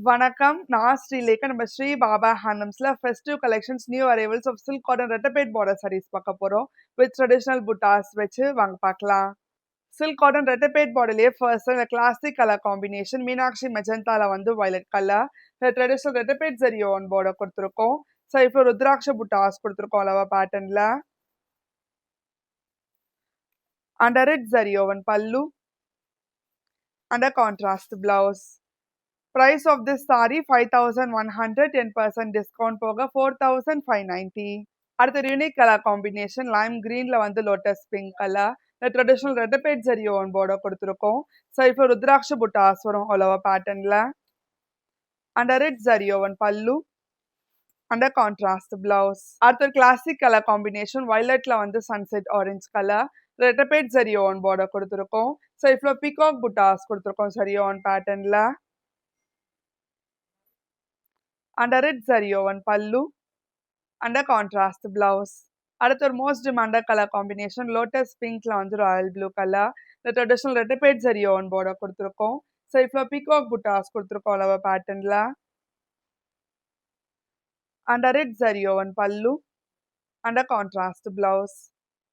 வணக்கம். நான் ஸ்ரீலேகா. நம்ம ஸ்ரீ பாபா ஹேண்ட்லூம்ஸ்ல festive collections, new arrivals of silk cotton ரெட்டபேட் பார்டர் சாரீஸ் பார்க்க போறோம். வித் ட்ரெடிஷனல் புட்டாஸ் வச்சு வாங்க பார்க்கலாம். சில்க் காட்டன் ரெட்டபேட் பார்டர்லயே ஃபர்ஸ்ட் இந்த கிளாசிக் கலர் காம்பினேஷன் மீனாட்சி மெஜந்தால வந்து வயலட் கலர். ட்ரெடிஷனல் ரெட்டபேட் ஜரி ஆன் பார்டர் கொடுத்துருக்கோம். ஸோ இப்போ ருத்ராட்ச புட்டாஸ் கொடுத்துருக்கோம் அளவா பேட்டர்ன்ல. Under it zari woven pallu. Under contrast blouse. Price of this saree 5100, 10% discount போக 4590. அடுத்த யூனிக் கலர் காம்பினேஷன் லைம் கிரீன்ல வந்து லோட்டஸ் பிங்க் கலர். இந்த ட்ரெடிஷனல் ரெட்டபேட் ஜரி ஓன் பார்டர் கொடுத்துருக்கோம். ஸோ இப்போ ருத்ராட்ச புட்டாஸ் வரும் அளவா பேட்டர்ன்ல. Under it zari woven pallu. Under contrast blouse. அடுத்த கிளாசிக் கலர் காம்பினேஷன் வயலட்ல வந்து சன்செட் ஆரஞ்சு கலர். ரெட்டபேட் ஜரி ஓன் பார்டர் கொடுத்துருக்கோம். ஸோ இப்போ பிகாக் புட்டாஸ் கொடுத்துருக்கோம் சரி ஓன் பேட்டர்ன்ல. Under it zari oven pallu. Under contrast blouse. அடுத்து ஒரு most demanded colour combination lotus பிங்க்ல வந்து ராயல் ப்ளூ கலர். இந்த ட்ரெடிஷனல் ரெட்டபேட் ஜரி ஓன் பார்டர் கொடுத்துருக்கோம். ஸோ இப்போ பிகாக் புட்டாஸ் கொடுத்துருக்கோம் அளவு பேட்டர்ன்ல. Under it zari woven pallu. Under contrast blouse.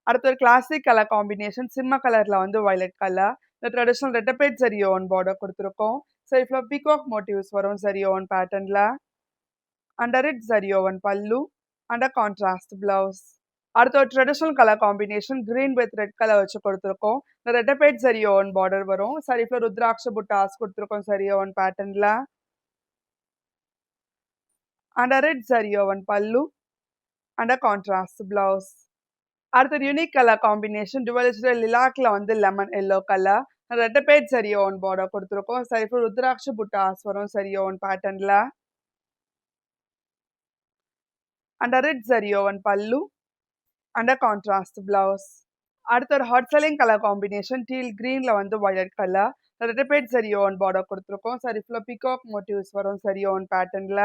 அடுத்து ஒரு கிளாசிக் கலர் காம்பினேஷன் சிம்ம கலர்ல வந்து வயலட் கலர். இந்த ட்ரெடிஷனல் ரெட்டபேட் ஜரி ஓன் பார்டர் கொடுத்துருக்கோம். ஸோ இப்போ பிகாக் மோட்டிவ்ஸ் வரும் ஜரி ஓன் பேட்டர்ன்ல. Under it zari oven pallu. Under contrast blouse. அடுத்த ஒரு traditional colour combination green with red colour வச்சு கொடுத்துருக்கோம். இந்த ரெட்டபேட் ஜரி ஓவன் பார்டர் வரும். சரிஃப்ல ருத்ராட்ச புட்டாஸ் கொடுத்துருக்கோம் சரி ஓவன் பேட்டர்ன்ல. Under it zari woven pallu. Under contrast blouse. அடுத்த யூனிக் கலர் காம்பினேஷன் டுவல் லிலாக்ல வந்து லெமன் எல்லோ கலர். ரெட்டபேட் ஜரி ஓவன் பார்டர் கொடுத்துருக்கோம். சரிஃப்ல ருத்ராட்ச புட்டாஸ் வரும் சரி ஓவன் பேட்டர்ன்ல. Under it zari oven pallu. Under contrast blouse. அடுத்த ஒரு hot selling colour combination teal கிரீன்ல வந்து வயலட் கலர். ரெட்டபேட் ஜரி ஓவன் பார்டர் கொடுத்துருக்கோம். சரிஃப்ல பிகாக் மோட்டிவ்ஸ் வரும் சரி ஓவன் பேட்டர்ன்ல.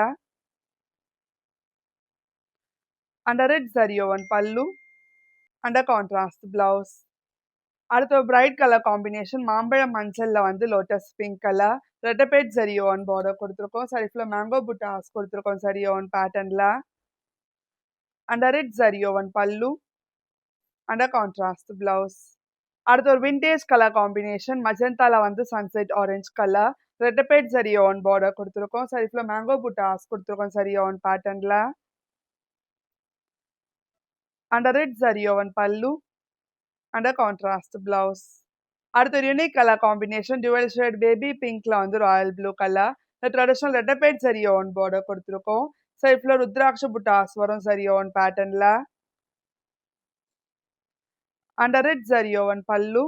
Under it zari woven pallu. Under contrast blouse. அடுத்த ஒரு பிரைட் கலர் காம்பினேஷன் மாம்பழம் மஞ்சள்ல வந்து லோட்டஸ் பிங்க் கலர். ரெட்டபேட் ஜரி ஓவன் பார்டர் கொடுத்துருக்கோம். சரிஃப்ல மேங்கோ புட்டாஸ் கொடுத்துருக்கோம் சரி ஓவன் பேட்டர்ன்ல. Under it zari oven pallu. Under contrast blouse. அடுத்த ஒரு விண்டேஜ் கலர் காம்பினேஷன் மஜந்தால வந்து சன்செட் ஆரஞ்சு கலர். ரெட்டபேட் ஜரி ஓவன் பார்டர் கொடுத்துருக்கோம். சரிஃப்ல மேங்கோ புட்டாஸ் கொடுத்துருக்கோம் சரி ஓவன் பேட்டர்ன்ல. Under it zari oven pallu. Under contrast blouse. அடுத்த ஒரு unique colour combination dual shade baby பிங்க்ல வந்து ராயல் ப்ளூ கலர். இந்த ட்ரெடிஷனல் ரெட்டபேட் ஜரி ஓவன் பார்டர் கொடுத்துருக்கோம். சரிஃப்ல ருத்ராட்ச புட்டாஸ் வரும் சரி ஓவன் பேட்டர்ன்ல. Under it zari oven pallu.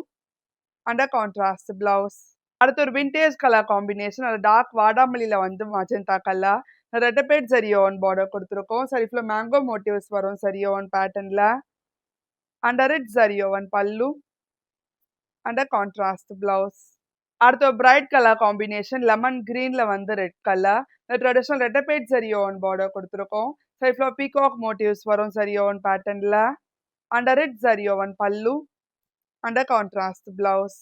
Under contrast blouse. அடுத்த ஒரு விண்டேஜ் கலர் காம்பினேஷன் அது டார்க் வாடாமல்லியில வந்து மஜந்தா கலர். ரெட்டபேட் ஜரி ஓவன் பார்டர் கொடுத்துருக்கோம். சரிஃப்ல மேங்கோ மோட்டிவ்ஸ் வரும் சரி ஓவன் பேட்டர்ன்ல. Under it zari woven pallu. Under contrast blouse. அடுத்த ஒரு பிரைட் கலர் காம்பினேஷன் லெமன் கிரீன்ல வந்து ரெட் கலர். ட்ரெடிஷனல் ரெட்டபேட் ஜரி ஓவன் பார்டர் கொடுத்துருக்கோம். சரிஃப்ல பீகாக் மோட்டிவ்ஸ் வரும் சரி ஓவன் பேட்டர்ன்ல. Under it zari oven pallu. Under contrast blouse.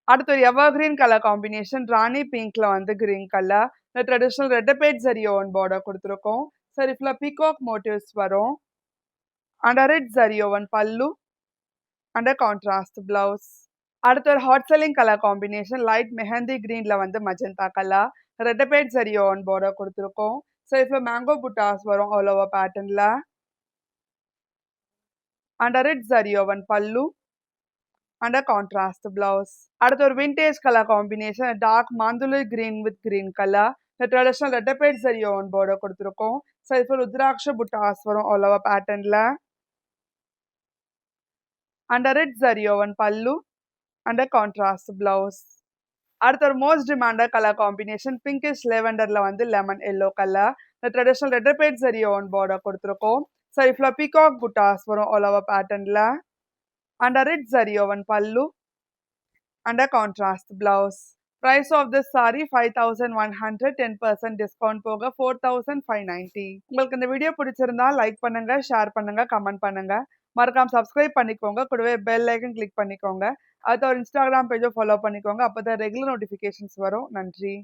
அடுத்த ஒரு எவர்கிரீன் கலர் காம்பினேஷன் ராணி பிங்க்ல வந்து கிரீன் கலர். இந்த ட்ரெடிஷனல் ரெட்டபேட் ஜரி ஓவன் பார்டர் கொடுத்துருக்கோம். சரிஃப்ல பீகாக் மோட்டிவ்ஸ் வரும். Under it zari woven pallu. Under contrast blouse. அடுத்த ஒரு hot selling colour combination light mehndi கிரீன்ல வந்து மஜந்தா கலர். ரெட்டபேட் ஜரி ஓவன் பார்டர் கொடுத்துருக்கோம். சரிஃப்ல மேங்கோ புட்டாஸ் வரும் ஆல் ஓவர் பேட்டர்ன்ல. Under it zari oven pallu. Under contrast blouse. அடுத்த ஒரு விண்டேஜ் கலர் காம்பினேஷன் டார்க் மாந்துளி கிரீன் வித் கிரீன் கலர். இந்த ட்ரெடிஷனல் ரெட்டபேட் ஜரி ஓவன் பார்டர் கொடுத்துருக்கோம். சரிஃப்ல ருத்ராட்ச புட்டாஸ் வரும் ஆல் ஓவர் பேட்டர்ன்ல. Under it zari oven pallu. Under contrast blouse. அடுத்த ஒரு most demanded colour combination pinkish லெவெண்டர்ல வந்து லெமன் எல்லோ கலர். இந்த ட்ரெடிஷனல் ரெட்டபேட் ஜரி ஓவன் பார்டர் கொடுத்துருக்கோம். சரிஃப்ல பீகாக் புட்டாஸ் வரும் ஆல் ஓவர் பேட்டர்ன்ல. Under it zari oven pallu. Under contrast blouse. Price of this saree 5100, 10% discount போக 4590. உங்களுக்கு இந்த வீடியோ பிடிச்சிருந்தா லைக் பண்ணுங்க, ஷேர் பண்ணுங்க, கமெண்ட் பண்ணுங்க. மறக்காம சப்ஸ்கிரைப் பண்ணிக்கோங்க. கூடவே பெல் ஐக்கன் கிளிக் பண்ணிக்கோங்க. அடுத்த ஒரு இன்ஸ்டாகிராம் பேஜை ஃபாலோ பண்ணிக்கோங்க. அப்பதான் ரெகுலர் நோட்டிஃபிகேஷன்ஸ் வரும். நன்றி.